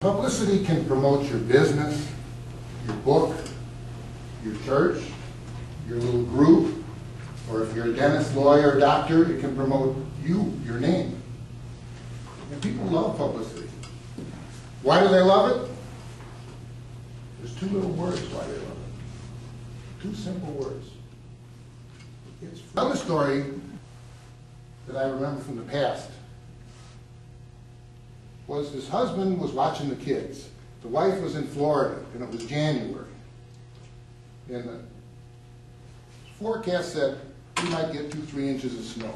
Publicity can promote your business, your book, your church, your little group, or if you're a dentist, lawyer, doctor, it can promote you, your name. And people love publicity. Why do they love it? There's two little words why they love it. Two simple words. It's another story that I remember from the past was this husband was watching the kids. The wife was in Florida, and it was January. And the forecast said we might get 2-3 inches of snow.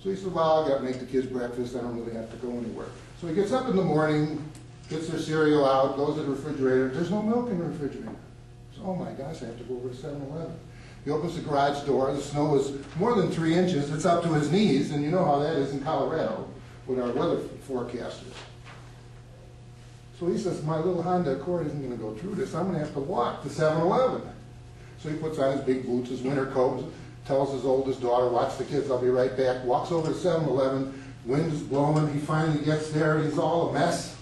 So he said, well, I've got to make the kids breakfast. I don't really have to go anywhere. So he gets up in the morning, gets their cereal out, goes to the refrigerator. There's no milk in the refrigerator. So, oh my gosh, I have to go over to 7-Eleven. He opens the garage door. The snow is more than 3 inches. It's up to his knees, and you know how that is in Colorado with our weather forecasters. So he says, my little Honda Accord isn't going to go through this. I'm going to have to walk to 7-Eleven. So he puts on his big boots, his winter coat, tells his oldest daughter, watch the kids, I'll be right back. Walks over to 7-Eleven, wind is blowing, he finally gets there, he's all a mess.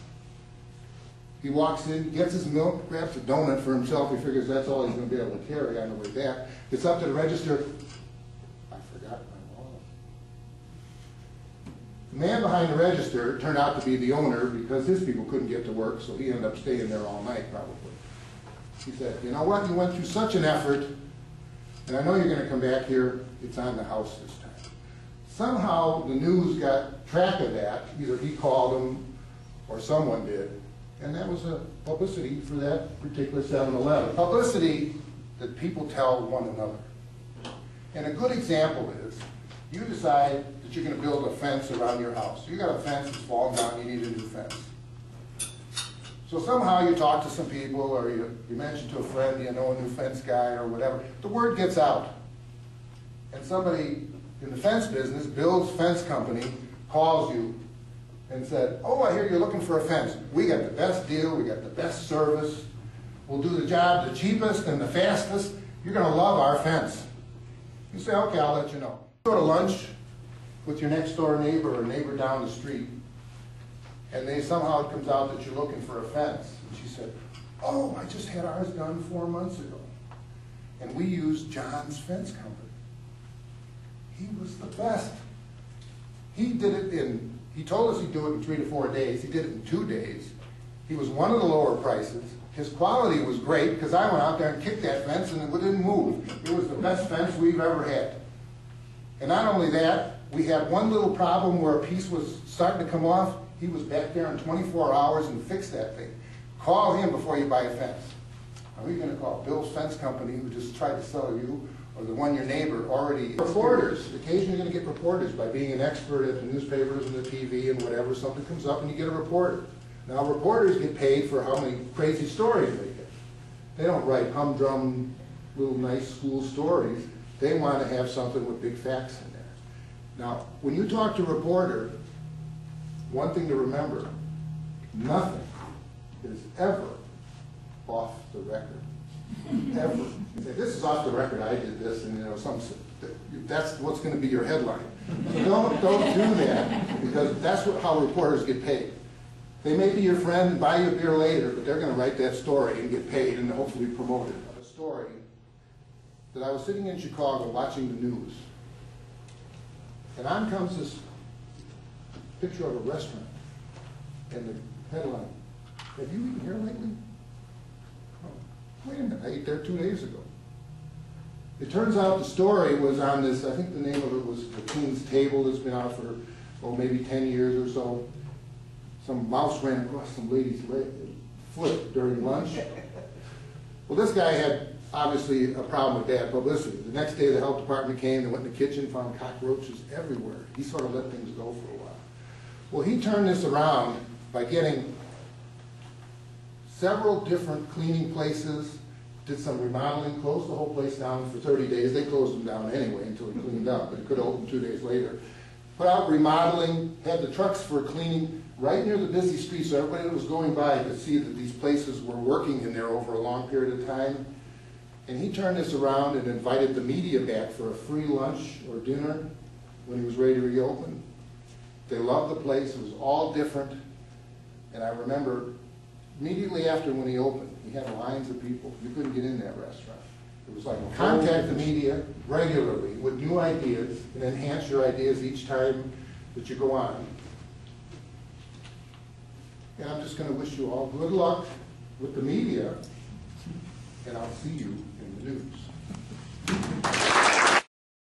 He walks in, gets his milk, grabs a donut for himself, he figures that's all he's going to be able to carry on the way back. Gets up to the register, I forgot my wallet. The man behind the register turned out to be the owner because his people couldn't get to work, so he ended up staying there all night probably. He said, you know what, you went through such an effort, and I know you're going to come back here, it's on the house this time. Somehow the news got track of that, either he called him or someone did, and that was a publicity for that particular 7-Eleven. Publicity that people tell one another. And a good example is, you decide that you're going to build a fence around your house. You got a fence that's fallen down, you need a new fence. So somehow you talk to some people, or you mention to a friend, you know, a new fence guy or whatever. The word gets out. And somebody in the fence business, Bill's Fence Company, calls you and said, oh, I hear you're looking for a fence. We got the best deal, we got the best service. We'll do the job the cheapest and the fastest. You're going to love our fence. You say, okay, I'll let you know. Go to lunch with your next door neighbor or neighbor down the street, and somehow it comes out that you're looking for a fence. And she said, oh, I just had ours done 4 months ago. And we used John's Fence Company. He was the best. He did it he told us he'd do it in 3 to 4 days. He did it in 2 days. He was one of the lower prices. His quality was great because I went out there and kicked that fence and it didn't move. It was the best fence we've ever had. And not only that, we had one little problem where a piece was starting to come off. He was back there in 24 hours and fixed that thing. Call him before you buy a fence. Are we going to call Bill's Fence Company, who just tried to sell you, or the one your neighbor already... Reporters. Occasionally you're going to get reporters by being an expert at the newspapers and the TV and whatever. Something comes up and you get a reporter. Now reporters get paid for how many crazy stories they get. They don't write humdrum, little nice school stories. They want to have something with big facts in there. Now, when you talk to a reporter, one thing to remember, nothing is ever off the record. Ever. You say, this is off the record, I did this, and you know, that's what's going to be your headline. So don't do that, because that's how reporters get paid. They may be your friend and buy you a beer later, but they're going to write that story and get paid and hopefully promote it. A story that I was sitting in Chicago watching the news, and on comes this picture of a restaurant, and the headline, have you eaten here lately? Oh, wait a minute, I ate there 2 days ago. It turns out the story was on this, I think the name of it was The King's Table, that's been out for, oh, maybe 10 years or so. Some mouse ran across some lady's foot during lunch. Well, this guy had obviously a problem with bad publicity. The next day the health department came, they went in the kitchen, found cockroaches everywhere. He sort of let things go for a while. Well, he turned this around by getting several different cleaning places, did some remodeling, closed the whole place down for 30 days. They closed them down anyway until he cleaned up, but it could open 2 days later. Put out remodeling, had the trucks for cleaning right near the busy street so everybody that was going by could see that these places were working in there over a long period of time. And he turned this around and invited the media back for a free lunch or dinner when he was ready to reopen. They loved the place. It was all different. And I remember immediately after when he opened, he had lines of people. You couldn't get in that restaurant. It was like contact the media regularly with new ideas and enhance your ideas each time that you go on. And I'm just going to wish you all good luck with the media, and I'll see you in the news.